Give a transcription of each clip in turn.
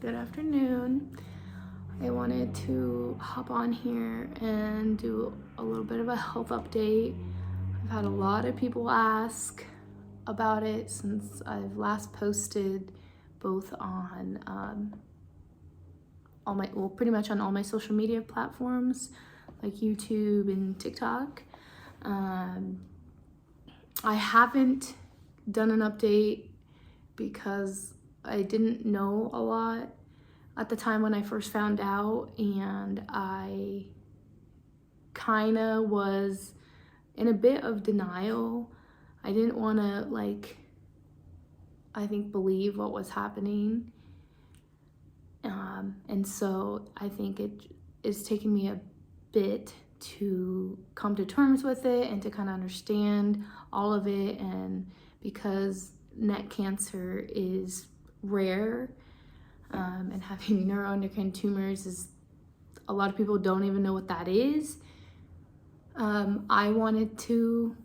Good afternoon. I wanted to hop on here and do a little bit of a health update. I've had a lot of people ask about it since I've last posted, both on pretty much on all my social media platforms like YouTube and TikTok. I haven't done an update because I didn't know a lot at the time when I first found out, and I kind of was in a bit of denial. I didn't want to believe what was happening. And so I think it is taking me a bit to come to terms with it and to kind of understand all of it. And because neck cancer is rare, and having neuroendocrine tumors is, a lot of people don't even know what that is. I wanted to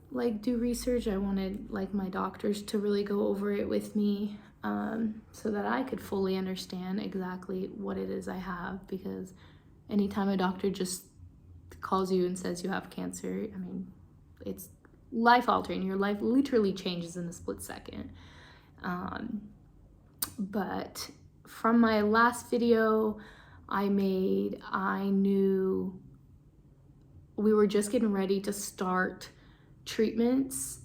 do research. I wanted my doctors to really go over it with me, so that I could fully understand exactly what it is I have, because anytime a doctor just calls you and says you have cancer, I mean, it's life altering. Your life literally changes in a split second. But from my last video I made, I knew we were just getting ready to start treatments,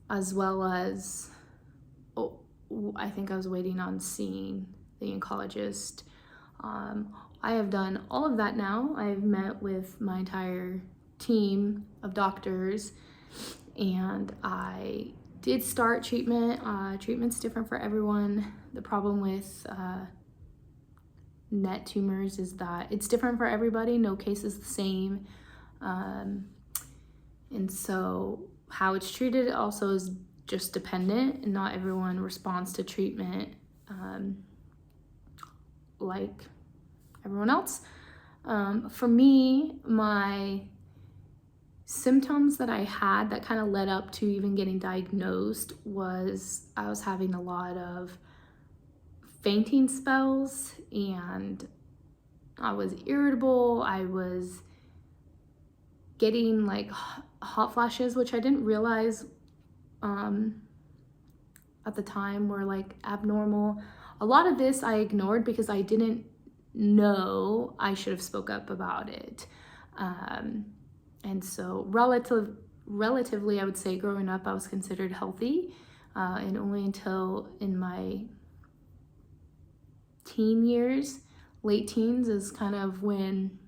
as well as, I think I was waiting on seeing the oncologist. I have done all of that now. I've met with my entire team of doctors, and I did start treatment. Treatment's different for everyone. The problem with neck tumors is that it's different for everybody. No case is the same. And so how it's treated also is just dependent, and not everyone responds to treatment like everyone else. For me, my symptoms that I had that kind of led up to even getting diagnosed was I was having a lot of fainting spells, and I was irritable. I was getting hot flashes, which I didn't realize at the time were abnormal. A lot of this I ignored because I didn't know I should have spoke up about it. And so relatively, I would say growing up, I was considered healthy, and only until in my teen years, late teens, is kind of when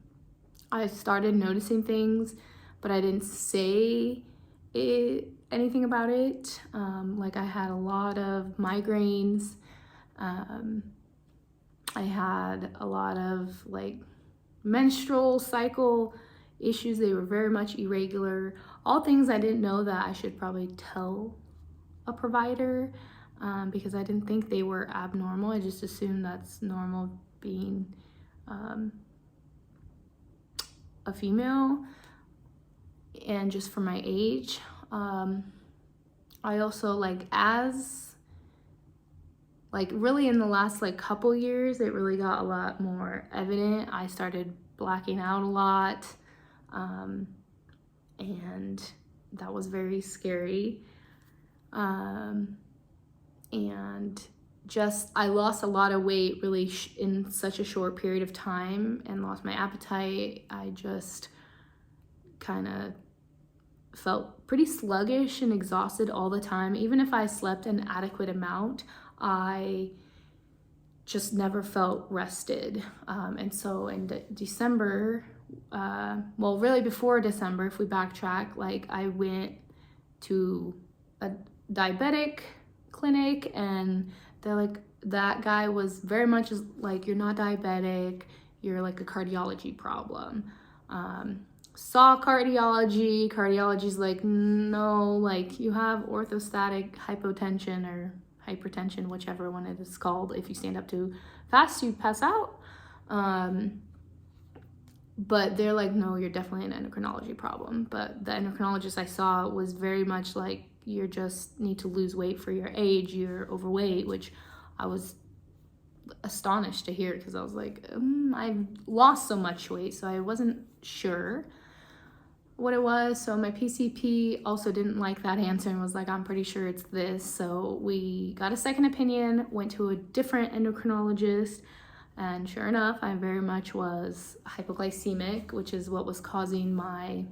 I started noticing things, but I didn't say anything about it. I had a lot of migraines. I had a lot of menstrual cycle issues. They were very much irregular. All things I didn't know that I should probably tell a provider, because I didn't think they were abnormal. I just assumed that's normal being a female, and just for my age. I also really in the last couple years, it really got a lot more evident. I started blacking out a lot, and that was very scary. And just, I lost a lot of weight really in such a short period of time, and lost my appetite. I just kind of felt pretty sluggish and exhausted all the time. Even if I slept an adequate amount, I just never felt rested. And so in December, really before December, if we backtrack, I went to a diabetic clinic, and they're that guy was very much you're not diabetic, you're a cardiology problem. Saw cardiology's no, you have orthostatic hypotension or hypertension, whichever one it is called. If you stand up too fast, you pass out. But they're no, you're definitely an endocrinology problem. But the endocrinologist I saw was very much you just need to lose weight for your age, you're overweight, which I was astonished to hear it, because I was like, I've lost so much weight, so I wasn't sure what it was. So my PCP also didn't like that answer and was like, I'm pretty sure it's this. So we got a second opinion, went to a different endocrinologist, and sure enough, I very much was hypoglycemic, which is what was causing my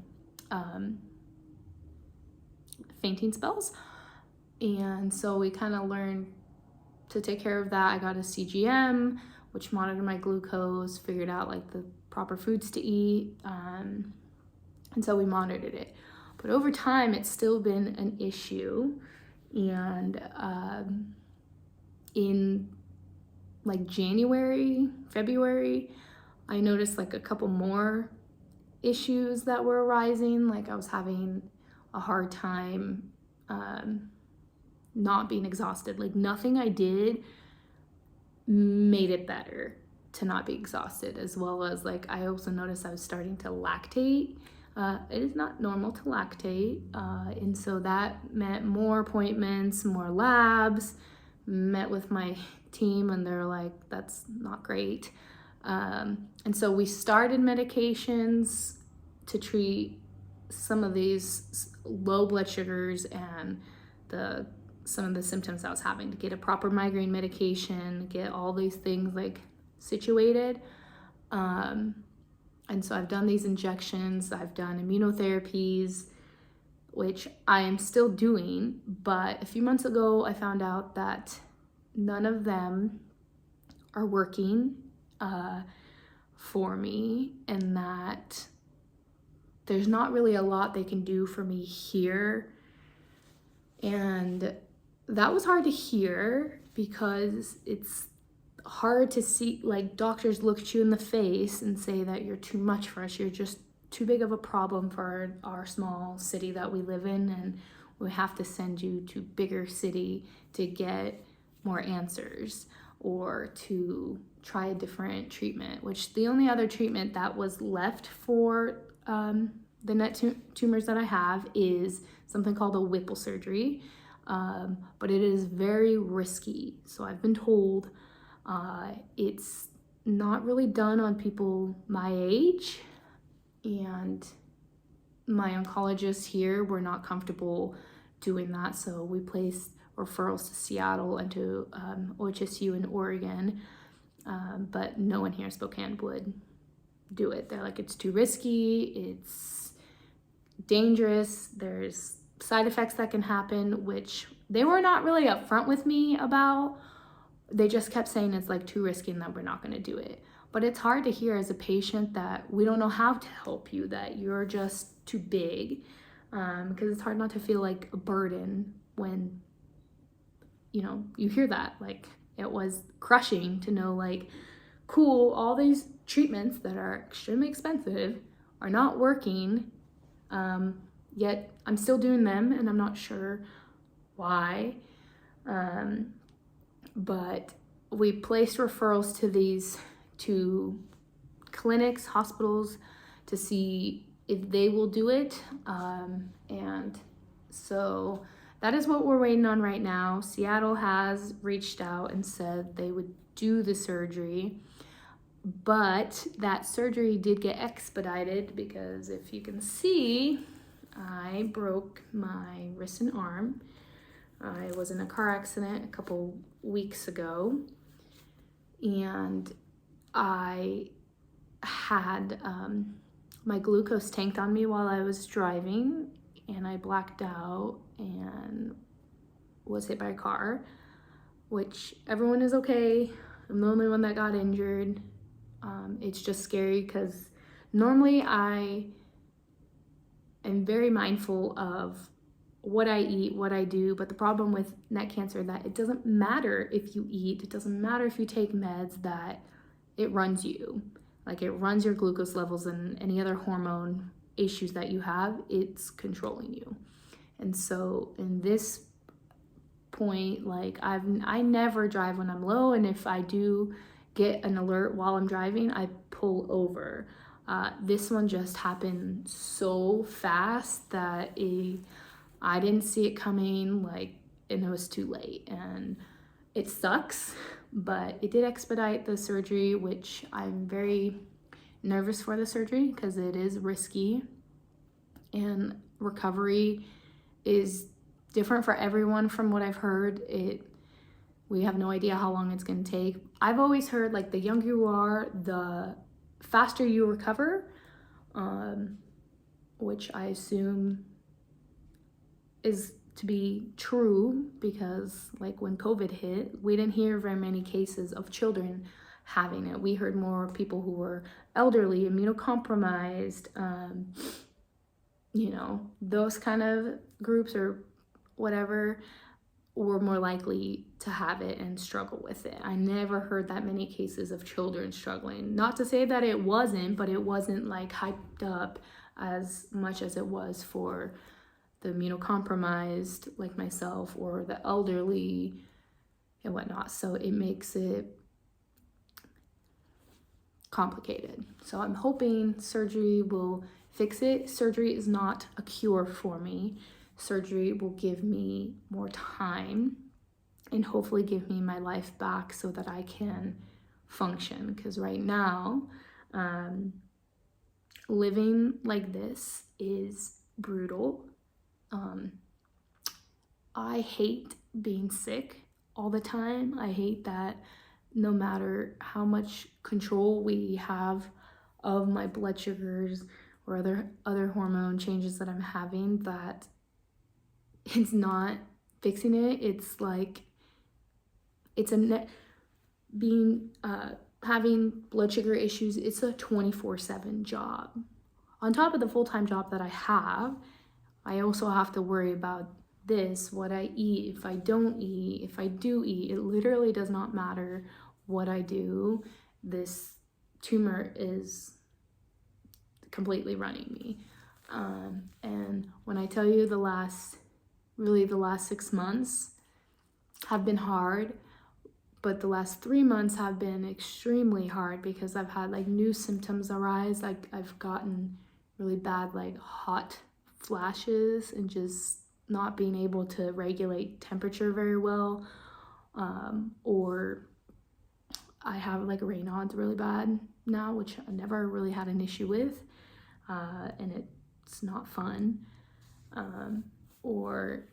fainting spells. And so we kind of learned to take care of that. I got a CGM, which monitored my glucose, figured out like the proper foods to eat, and so we monitored it. But over time, it's still been an issue. And in like January, February, I noticed like a couple more issues that were arising. Like I was having a hard time not being exhausted. Like nothing I did made it better to not be exhausted, as well as like I also noticed I was starting to lactate. It is not normal to lactate, and so that meant more appointments, more labs. Met with my team and they're like, that's not great. And so we started medications to treat some of these low blood sugars and some of the symptoms I was having, to get a proper migraine medication, get all these things like situated. And so I've done these injections, I've done immunotherapies, which I am still doing, but a few months ago I found out that none of them are working for me, and that there's not really a lot they can do for me here. And that was hard to hear, because it's hard to see, like doctors look at you in the face and say that you're too much for us, you're just too big of a problem for our small city that we live in, and we have to send you to bigger city to get more answers or to try a different treatment, which the only other treatment that was left for the net tumors that I have is something called a Whipple surgery, but it is very risky. So I've been told it's not really done on people my age, and my oncologists here were not comfortable doing that, so we placed referrals to Seattle and to OHSU in Oregon, but no one here in Spokane would do it. They're like, it's too risky, it's dangerous, there's side effects that can happen, which they were not really upfront with me about. They just kept saying it's like too risky and that we're not going to do it. But it's hard to hear as a patient that we don't know how to help you, that you're just too big, because it's hard not to feel like a burden when, you know, you hear that. Like, it was crushing to know, like, cool, all these treatments that are extremely expensive are not working, yet I'm still doing them and I'm not sure why. But we placed referrals to these two clinics, hospitals, to see if they will do it. And so that is what we're waiting on right now. Seattle has reached out and said they would do the surgery, but that surgery did get expedited because, if you can see, I broke my wrist and arm. I was in a car accident a couple weeks ago, and I had my glucose tanked on me while I was driving, and I blacked out and was hit by a car, which everyone is okay. I'm the only one that got injured. It's just scary because normally I am very mindful of what I eat, what I do, but the problem with neck cancer is that it doesn't matter if you eat, it doesn't matter if you take meds, that it runs you. Like, it runs your glucose levels and any other hormone issues that you have, it's controlling you. And so in this point, like, I never drive when I'm low, and if I do get an alert while I'm driving, I pull over. This one just happened so fast that I didn't see it coming, like, and it was too late, and it sucks, but it did expedite the surgery, which I'm very nervous for the surgery because it is risky, and recovery is different for everyone. From what I've heard, we have no idea how long it's going to take. I've always heard like the younger you are, the faster you recover, which I assume is to be true, because like when COVID hit, we didn't hear very many cases of children having it. We heard more people who were elderly, immunocompromised, those kind of groups or whatever were more likely to have it and struggle with it. I never heard that many cases of children struggling. Not to say that it wasn't, but it wasn't like hyped up as much as it was for the immunocompromised like myself or the elderly and whatnot. So it makes it complicated. So I'm hoping surgery will fix it. Surgery is not a cure for me. Surgery will give me more time and hopefully give me my life back so that I can function. Because right now, living like this is brutal. I hate being sick all the time. I hate that no matter how much control we have of my blood sugars or other hormone changes that I'm having, that it's not fixing it. It's like having blood sugar issues, it's a 24/7 job. On top of the full-time job that I have, I also have to worry about this, what I eat, if I don't eat, if I do eat. It literally does not matter what I do. This tumor is completely running me. And when I tell you the last 6 months have been hard, but the last 3 months have been extremely hard because I've had like new symptoms arise. Like I've gotten really bad like hot flashes and just not being able to regulate temperature very well, or I have like Raynaud's really bad now, which I never really had an issue with, and it's not fun, or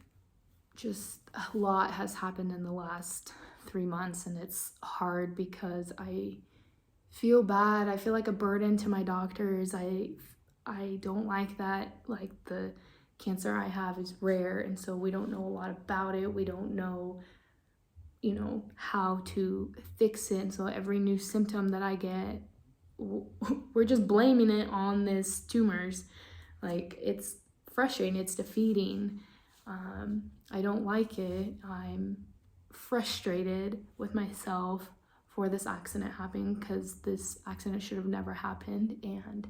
just a lot has happened in the last 3 months, and it's hard because I feel bad. I feel like a burden to my doctors. I don't like that, like the cancer I have is rare, and so we don't know a lot about it. We don't know, how to fix it. And so every new symptom that I get, we're just blaming it on this tumors. Like, it's frustrating, it's defeating. I don't like it. I'm frustrated with myself for this accident happening, because this accident should have never happened, and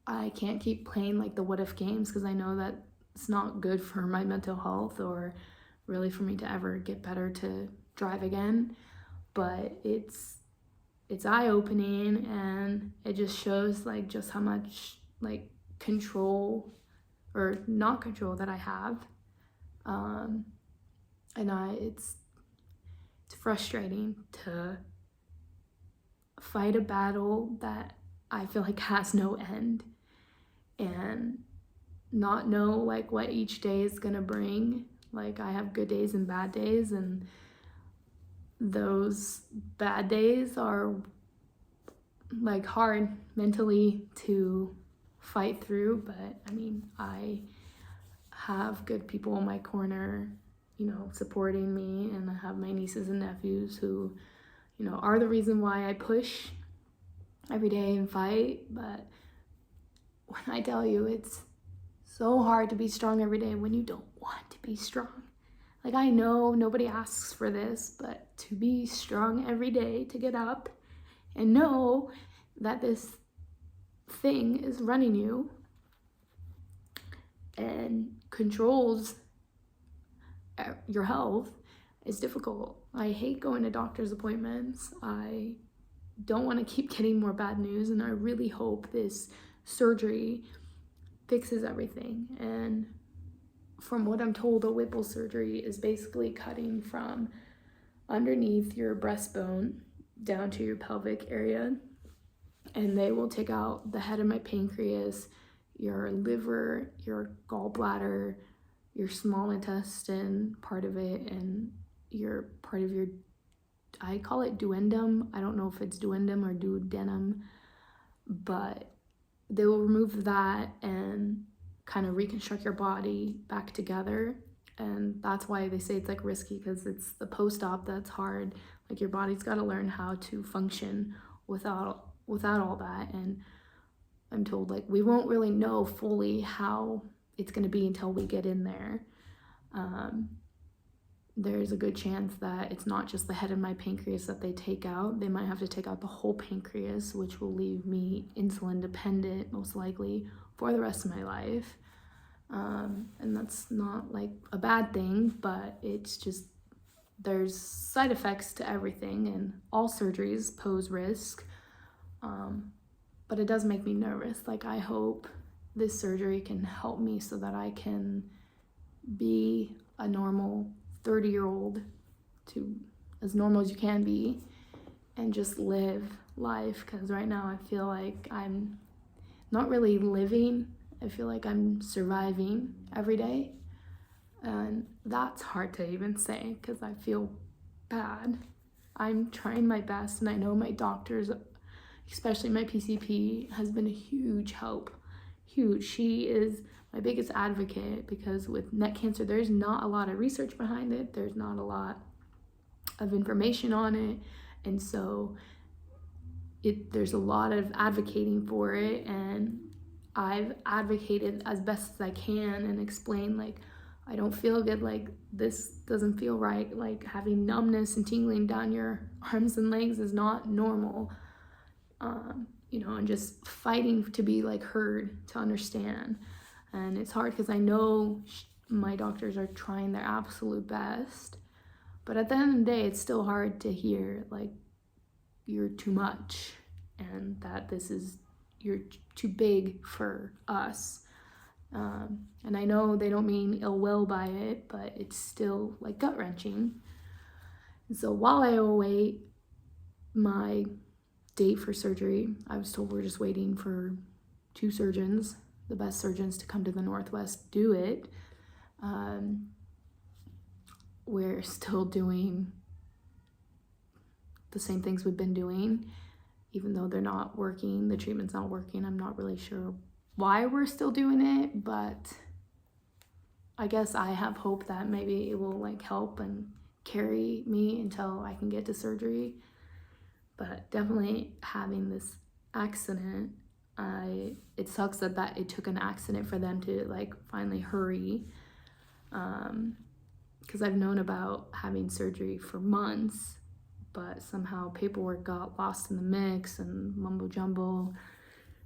I can't keep playing like the what if games, because I know that it's not good for my mental health or really for me to ever get better to drive again. But it's eye-opening, and it just shows like just how much like control or not control that I have. And it's frustrating to fight a battle that I feel like has no end, and not know like what each day is gonna bring. Like, I have good days and bad days, and those bad days are like hard mentally to fight through. But I mean, I have good people in my corner, supporting me, and I have my nieces and nephews who, are the reason why I push every day and fight. But when I tell you, it's so hard to be strong every day when you don't want to be strong. Like, I know nobody asks for this, but to be strong every day, to get up and know that this thing is running you and controls your health is difficult. I hate going to doctor's appointments. I don't want to keep getting more bad news, and I really hope this surgery fixes everything. And from what I'm told, a Whipple surgery is basically cutting from underneath your breastbone down to your pelvic area, and they will take out the head of my pancreas, your liver, your gallbladder, your small intestine, part of it, and your part of your, I call it duodenum. I don't know if it's duodenum or duodenum, but they will remove that and kind of reconstruct your body back together. And that's why they say it's like risky, because it's the post-op that's hard. Like your body's got to learn how to function without all that. And I'm told like we won't really know fully how it's going to be until we get in there. There's a good chance that it's not just the head of my pancreas that they take out. They might have to take out the whole pancreas, which will leave me insulin dependent most likely for the rest of my life. And that's not like a bad thing, but it's just, there's side effects to everything, and all surgeries pose risk. But it does make me nervous. Like, I hope this surgery can help me so that I can be a normal 30-year-old, to as normal as you can be, and just live life. Because right now I feel like I'm not really living. I feel like I'm surviving every day. And that's hard to even say because I feel bad. I'm trying my best, and I know my doctors, especially my PCP, has been a huge help. Huge. She is my biggest advocate, because with neck cancer, there's not a lot of research behind it. There's not a lot of information on it. And so there's a lot of advocating for it. And I've advocated as best as I can and explained, like, I don't feel good, like this doesn't feel right, like having numbness and tingling down your arms and legs is not normal, and just fighting to be like heard, to understand. And it's hard because I know my doctors are trying their absolute best, but at the end of the day, it's still hard to hear like you're too much and that you're too big for us. And I know they don't mean ill will by it, but it's still like gut-wrenching. And so while I await my date for surgery, I was told we're just waiting for 2 surgeons, the best surgeons, to come to the Northwest do it. We're still doing the same things we've been doing, even though they're not working, the treatment's not working. I'm not really sure why we're still doing it, but I guess I have hope that maybe it will like help and carry me until I can get to surgery. But definitely having this accident, it sucks that it took an accident for them to like finally hurry, because I've known about having surgery for months, but somehow paperwork got lost in the mix and mumbo jumbo.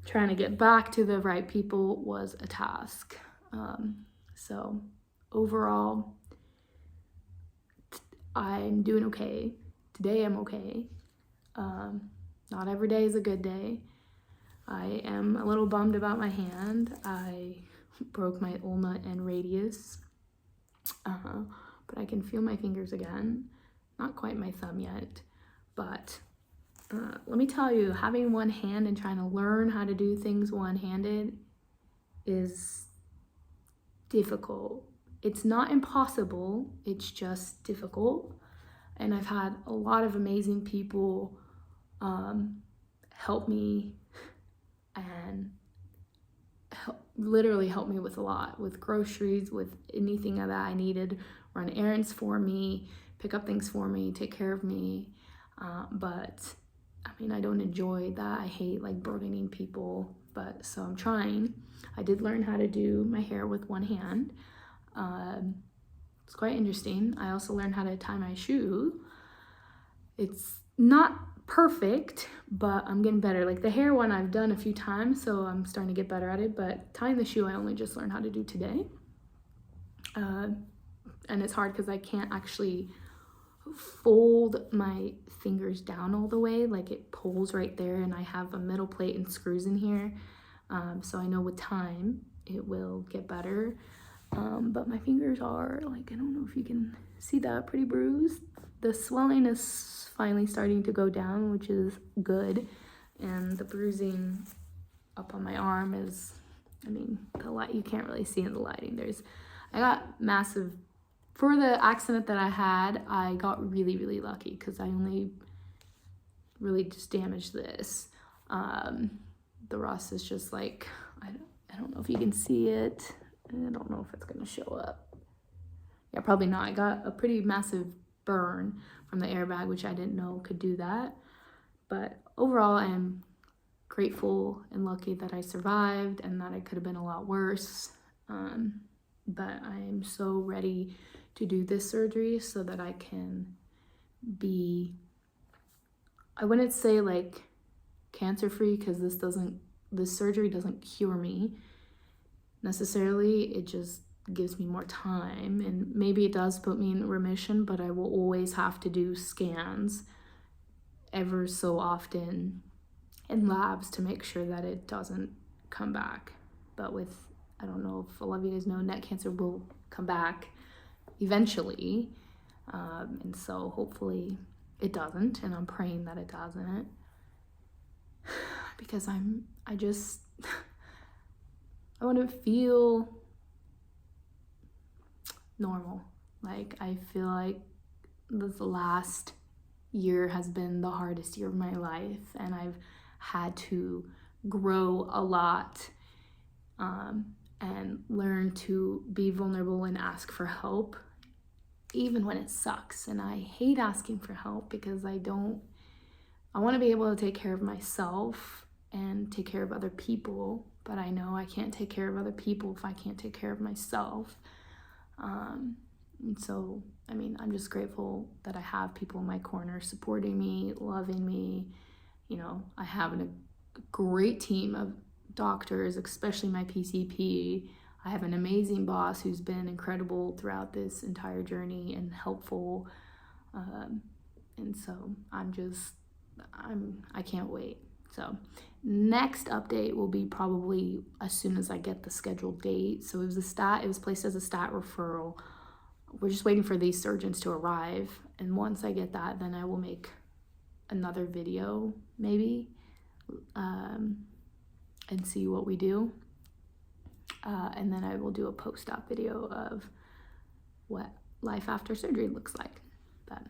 Trying to get back to the right people was a task. So overall, I'm doing okay. Today I'm okay. Not every day is a good day. I am a little bummed about my hand. I broke my ulna and radius, but I can feel my fingers again. Not quite my thumb yet, but let me tell you, having one hand and trying to learn how to do things one-handed is difficult. It's not impossible, it's just difficult. And I've had a lot of amazing people help me and literally help me with a lot, with groceries, with anything that I needed, run errands for me, pick up things for me, take care of me. But I mean, I don't enjoy that. I hate like burdening people, but so I'm trying. I did learn how to do my hair with one hand. It's quite interesting. I also learned how to tie my shoe. It's not perfect, but I'm getting better. Like the hair one I've done a few times, so I'm starting to get better at it, but tying the shoe I only just learned how to do today. And it's hard because I can't actually fold my fingers down all the way, like it pulls right there, and I have a metal plate and screws in here, so I know with time it will get better, but my fingers are like, I don't know if you can see that, pretty bruised. the swelling is finally starting to go down, which is good. And the bruising up on my arm is, I mean, the light, you can't really see in the lighting. I got massive, for the accident that I had, I got really, really lucky because I only really just damaged this. The rust is just like, I don't know if you can see it. I don't know if it's gonna show up. Yeah, probably not. I got a pretty massive burn from the airbag, which I didn't know could do that. But overall, I am grateful and lucky that I survived and that it could have been a lot worse. But I am so ready to do this surgery so that I can be, I wouldn't say like cancer-free, because this surgery doesn't cure me necessarily. It just gives me more time, and maybe it does put me in remission, but I will always have to do scans ever so often in labs to make sure that it doesn't come back. But with, I don't know if a lot of you guys know, neck cancer will come back eventually, and so hopefully it doesn't, and I'm praying that it doesn't, because I want to feel normal. Like, I feel like this last year has been the hardest year of my life, and I've had to grow a lot, and learn to be vulnerable and ask for help, even when it sucks. And I hate asking for help because I want to be able to take care of myself and take care of other people, but I know I can't take care of other people if I can't take care of myself. And so, I mean, I'm just grateful that I have people in my corner supporting me, loving me. You know, I have a great team of doctors, especially my PCP. I have an amazing boss who's been incredible throughout this entire journey and helpful. And so I can't wait. So next update will be probably as soon as I get the scheduled date. So it was placed as a stat referral. We're just waiting for these surgeons to arrive. And once I get that, then I will make another video maybe, and see what we do. And then I will do a post-op video of what life after surgery looks like. But